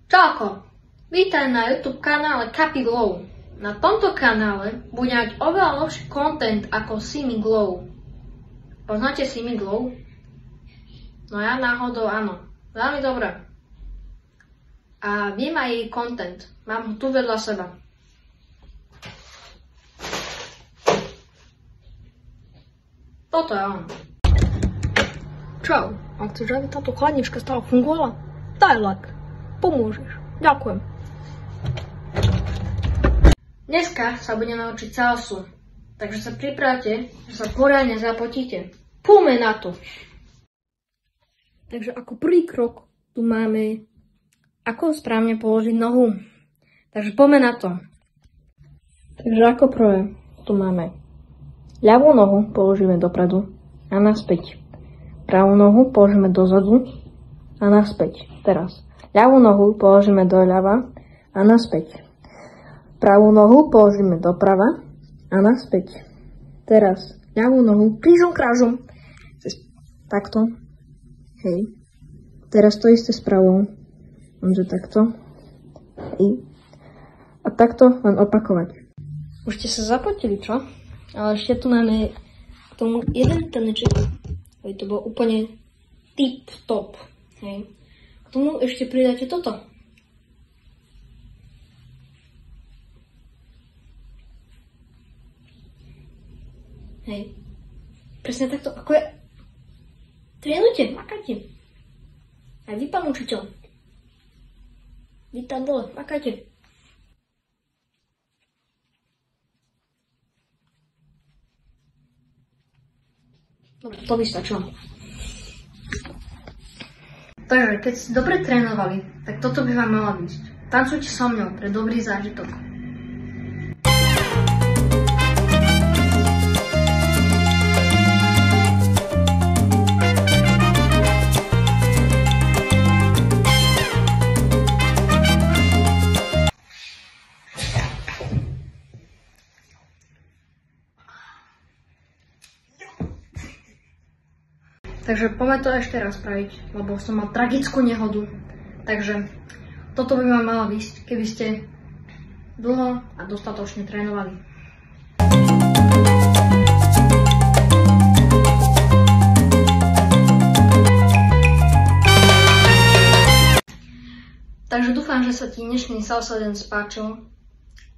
Čauko, vítaj na YouTube kanále Capiglow. Na tomto kanále bude mať oveľa lepší content ako Simiglow. Poznáte Simiglow? No ja náhodou áno, veľmi dobré. A viem aj jej content, mám ho tu vedľa seba. Toto je on. Čau, a chceš, aby táto chladnička stále fungovala? Daj like, pomôžeš. Ďakujem. Dneska sa budeme učiť salsu, takže sa pripravte, že sa poriadne zapotíte. Poďme na to. Takže ako prvý krok tu máme, ako správne položiť nohu. Takže poďme na to. Takže ako prvé tu máme ľavú nohu položíme dopredu a naspäť. Pravú nohu položíme dozadu a naspäť. Teraz ľavú nohu položíme doľava a naspäť. Pravú nohu položíme doprava a naspäť. Teraz ľavú nohu krížom krážom. Takto. Hej. Teraz to isté s pravou. Môže takto. Hej. A takto len opakovať. Už ste sa zapotili, čo? Ale ešte tu máme k tomu jeden taneček. Aby to bolo úplne tip top. Hej. K tomu ešte pridáte toto. Hej. Presne takto, ako je. Trénujte, makajte. Aj vy, pán učiteľ. Vy tam dole, makajte. Dobre, to by stačilo. Takže, keď ste dobre trénovali, tak toto by vám malo byť. Tancujte so mnou pre dobrý zážitok. Takže poďme to ešte raz spraviť, lebo som mal tragickú nehodu. Takže toto by vám malo výsť, keby ste dlho a dostatočne trénovali. Takže dúfam, že sa ti dnešný salsa dance páčil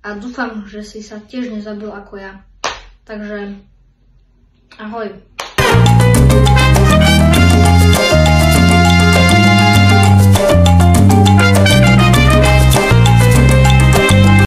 a dúfam, že si sa tiež nezabil ako ja. Takže ahoj.